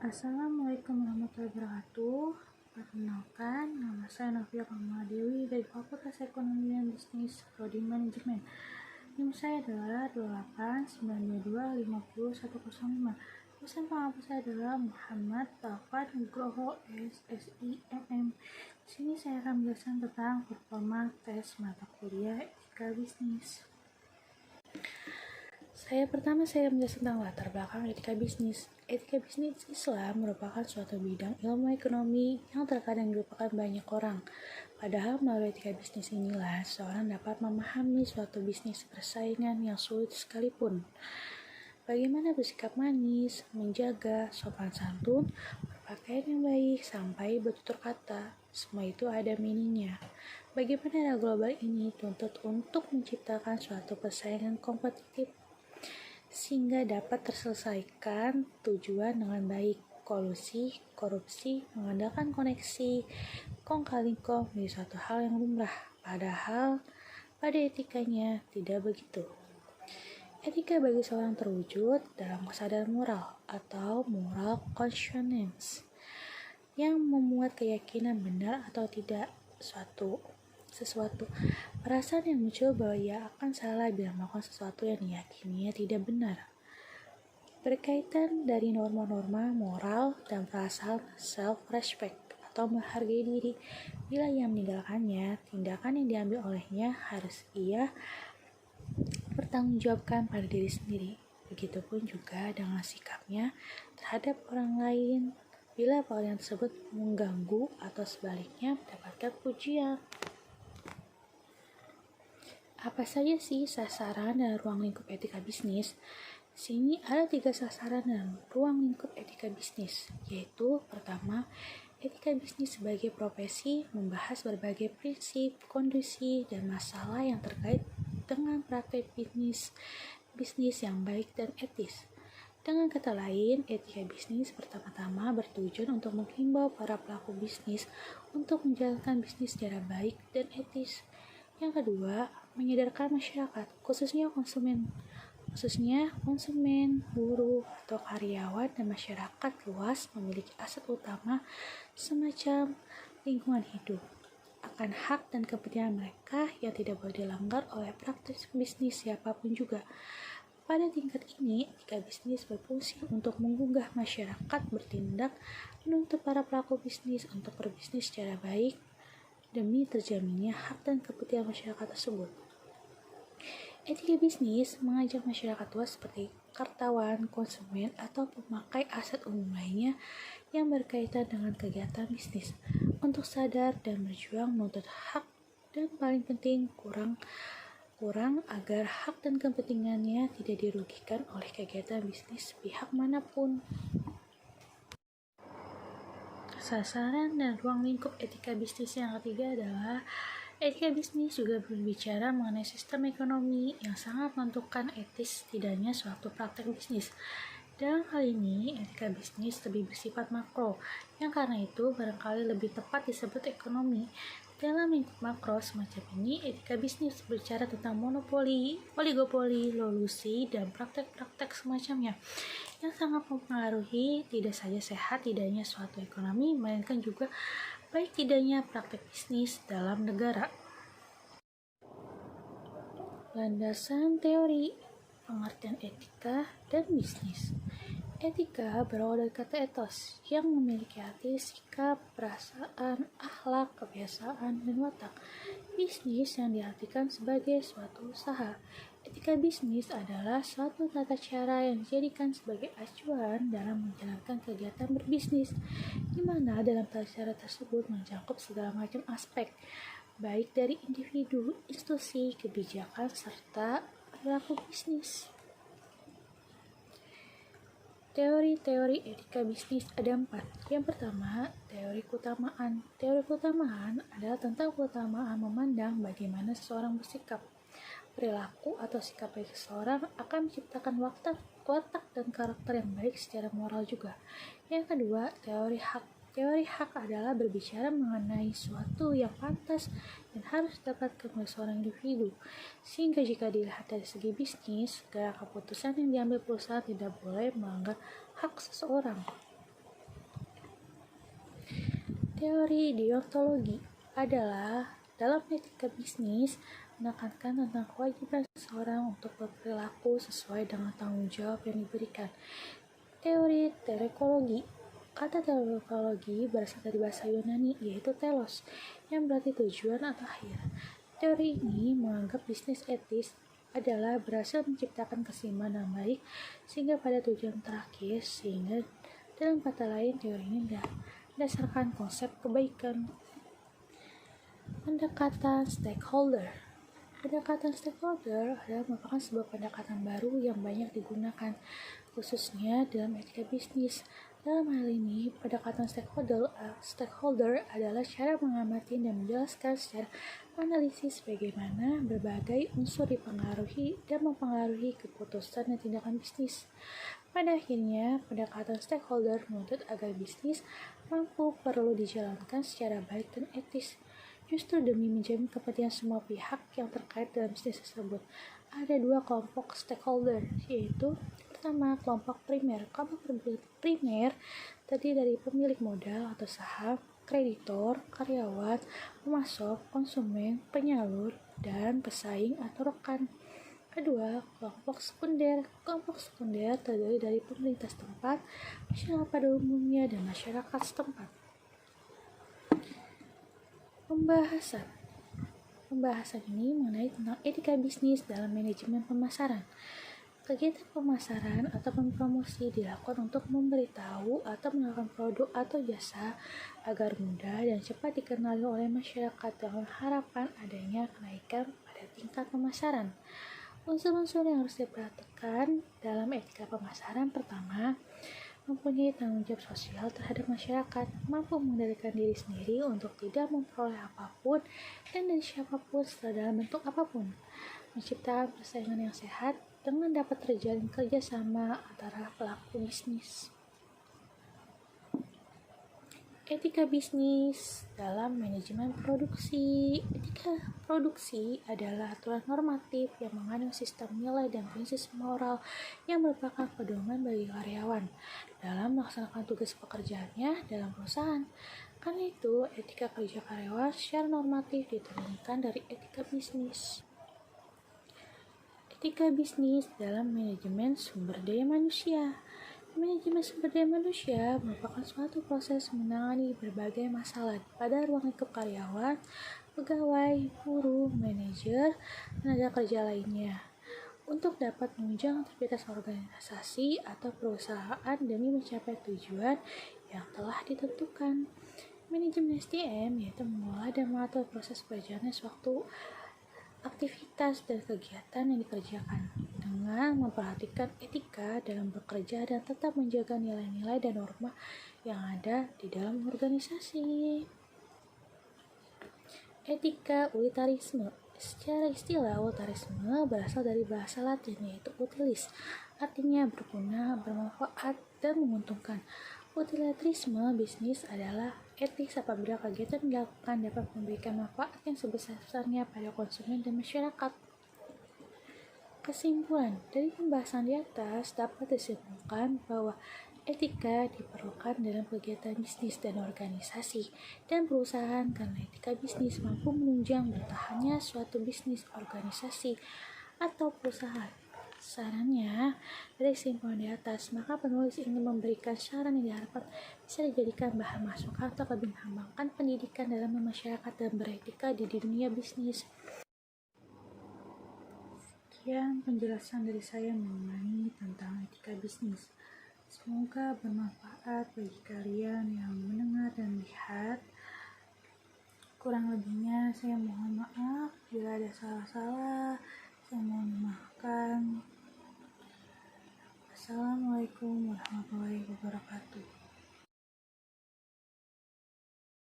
Assalamualaikum warahmatullahi wabarakatuh. Perkenalkan, nama saya Novia Kamala Dewi dari Fakultas Ekonomi dan Bisnis Prodi Manajemen. NIM saya adalah 289225005. Dosen pengampu saya adalah Muhammad Taufan Nugroho SSIMM. Di sini saya akan menjelaskan tentang performa tes mata kuliah Etika Bisnis. Saya menjelaskan tentang latar belakang etika bisnis. Etika bisnis Islam merupakan suatu bidang ilmu ekonomi yang terkadang dilupakan banyak orang. Padahal melalui etika bisnis inilah seorang dapat memahami suatu bisnis persaingan yang sulit sekalipun. Bagaimana bersikap manis, menjaga sopan santun, berpakaian yang baik, sampai bertutur kata. Semua itu ada meaningnya. Bagaimana era global ini tuntut untuk menciptakan suatu persaingan kompetitif sehingga dapat terselesaikan tujuan dengan baik. Kolusi, korupsi, mengandalkan koneksi, kong kali kong menjadi suatu hal yang lumrah. Padahal pada etikanya tidak begitu. Etika bagi seorang terwujud dalam kesadaran moral atau moral conscience yang memuat keyakinan benar atau tidak sesuatu. Perasaan yang muncul bahwa ia akan salah bila melakukan sesuatu yang diyakininya tidak benar. Berkaitan dari norma-norma moral dan perasaan self-respect atau menghargai diri. Bila ia meninggalkannya, tindakan yang diambil olehnya harus ia pertanggungjawabkan pada diri sendiri. Begitupun juga dengan sikapnya terhadap orang lain bila perkara tersebut mengganggu atau sebaliknya mendapatkan pujian. Apa saja sih sasaran dan ruang lingkup etika bisnis? Di sini ada 3 sasaran dan ruang lingkup etika bisnis, yaitu pertama, etika bisnis sebagai profesi membahas berbagai prinsip, kondisi, dan masalah yang terkait dengan praktek bisnis yang baik dan etis. Dengan kata lain, etika bisnis pertama-tama bertujuan untuk menghimbau para pelaku bisnis untuk menjalankan bisnis secara baik dan etis. Yang kedua, menyadarkan masyarakat, khususnya konsumen, buruh, atau karyawan dan masyarakat luas memiliki aset utama semacam lingkungan hidup akan hak dan kepentingan mereka yang tidak boleh dilanggar oleh praktik bisnis siapapun juga. Pada tingkat ini, etika bisnis berfungsi untuk menggugah masyarakat bertindak menuntut para pelaku bisnis untuk berbisnis secara baik demi terjaminnya hak dan kepentingan masyarakat tersebut. Etika bisnis mengajak masyarakat luas seperti karyawan, konsumen, atau pemakai aset umum lainnya yang berkaitan dengan kegiatan bisnis untuk sadar dan berjuang menuntut hak dan paling penting kurang agar hak dan kepentingannya tidak dirugikan oleh kegiatan bisnis pihak manapun. Sasaran dan ruang lingkup etika bisnis yang ketiga adalah etika bisnis juga berbicara mengenai sistem ekonomi yang sangat menentukan etis tidaknya suatu praktek bisnis. Dalam hal ini, etika bisnis lebih bersifat makro, yang karena itu barangkali lebih tepat disebut ekonomi. Dalam lingkup makro semacam ini, etika bisnis berbicara tentang monopoli, oligopoli, kolusi, dan praktek-praktek semacamnya yang sangat mempengaruhi tidak saja sehat tidaknya suatu ekonomi, melainkan juga baik tidaknya praktek bisnis dalam negara. Landasan teori pengertian etika dan bisnis. Etika berawal dari kata etos yang memiliki arti sikap, perasaan, akhlak, kebiasaan, dan watak. Bisnis yang diartikan sebagai suatu usaha. Etika bisnis adalah suatu tata cara yang dijadikan sebagai acuan dalam menjalankan kegiatan berbisnis, di mana dalam tata cara tersebut mencakup segala macam aspek, baik dari individu, institusi, kebijakan, serta perilaku bisnis. Teori-teori etika bisnis ada 4. Yang pertama, teori keutamaan. Teori keutamaan adalah tentang keutamaan memandang bagaimana seseorang bersikap. Perilaku atau sikap baik seseorang akan menciptakan watak dan karakter yang baik secara moral juga. Yang kedua, teori hak. Teori hak adalah berbicara mengenai suatu yang pantas dan harus didapatkan oleh seorang individu. Sehingga jika dilihat dari segi bisnis, segala keputusan yang diambil perusahaan tidak boleh melanggar hak seseorang. Teori deontologi adalah dalam etika bisnis menekankan tentang kewajiban seseorang untuk berperilaku sesuai dengan tanggung jawab yang diberikan. Teori terekologi. Kata terekologi berasal dari bahasa Yunani yaitu telos, yang berarti tujuan atau akhir. Teori ini menganggap bisnis etis adalah berhasil menciptakan keseimbangan yang baik sehingga pada tujuan terakhir, sehingga dalam kata lain teori ini berdasarkan konsep kebaikan. Pendekatan stakeholder. Pendekatan stakeholder adalah merupakan sebuah pendekatan baru yang banyak digunakan, khususnya dalam etika bisnis. Dalam hal ini, pendekatan stakeholder adalah cara mengamati dan menjelaskan secara analisis bagaimana berbagai unsur dipengaruhi dan mempengaruhi keputusan dan tindakan bisnis. Pada akhirnya, pendekatan stakeholder menuntut agar bisnis mampu perlu dijalankan secara baik dan etis, justru demi menjamin kepentingan semua pihak yang terkait dalam bisnis tersebut. Ada dua kelompok stakeholder, yaitu pertama, kelompok primer. Kelompok primer terdiri dari pemilik modal atau saham, kreditor, karyawan, pemasok, konsumen, penyalur, dan pesaing atau rekan. Kedua, kelompok sekunder. Kelompok sekunder terdiri dari pemerintah setempat, masyarakat pada umumnya, dan masyarakat setempat. Pembahasan ini mengenai tentang etika bisnis dalam manajemen pemasaran. Kegiatan pemasaran atau promosi dilakukan untuk memberitahu atau menawarkan produk atau jasa agar mudah dan cepat dikenali oleh masyarakat dengan harapan adanya kenaikan pada tingkat pemasaran. Unsur-unsur yang harus diperhatikan dalam etika pemasaran: pertama, mempunyai tanggung jawab sosial terhadap masyarakat, mampu mengendalikan diri sendiri untuk tidak memperoleh apapun dan dari siapapun setelah dalam bentuk apapun, menciptakan persaingan yang sehat dengan dapat terjalin kerjasama antara pelaku bisnis. Etika bisnis dalam manajemen produksi. Etika produksi adalah aturan normatif yang mengandung sistem nilai dan prinsip moral yang merupakan pedoman bagi karyawan dalam melaksanakan tugas pekerjaannya dalam perusahaan. Karena itu, etika kerja karyawan secara normatif diturunkan dari etika bisnis. Etika bisnis dalam manajemen sumber daya manusia. Manajemen sumber daya manusia merupakan suatu proses menangani berbagai masalah pada ruang lingkup karyawan, pegawai, buruh, manajer, tenaga kerja lainnya, untuk dapat menunjang aktivitas organisasi atau perusahaan demi mencapai tujuan yang telah ditentukan. Manajemen SDM yaitu mengelola dan mengatur proses berjalannya suatu aktivitas dan kegiatan yang dikerjakan dengan memperhatikan etika dalam bekerja dan tetap menjaga nilai-nilai dan norma yang ada di dalam organisasi. Etika utilitarisme. Secara istilah, utilitarisme berasal dari bahasa Latin yaitu utilis, artinya berguna, bermanfaat, dan menguntungkan. Utilitarisme bisnis adalah etis apabila kegiatan dilakukan dapat memberikan manfaat yang sebesar-besarnya pada konsumen dan masyarakat. Kesimpulan dari pembahasan di atas dapat disimpulkan bahwa etika diperlukan dalam kegiatan bisnis dan organisasi dan perusahaan karena etika bisnis mampu menunjang bertahannya suatu bisnis, organisasi, atau perusahaan. Sarannya, dari kesimpulan di atas, maka penulis ingin memberikan saran yang diharapkan bisa dijadikan bahan masukan atau lebih mengembangkan pendidikan dalam masyarakat dan beretika di dunia bisnis. Sekian penjelasan dari saya mengenai tentang etika bisnis. Semoga bermanfaat bagi kalian yang mendengar dan melihat. Kurang lebihnya saya mohon maaf bila ada salah-salah. Saya mohon dimaafkan. Assalamualaikum warahmatullahi wabarakatuh.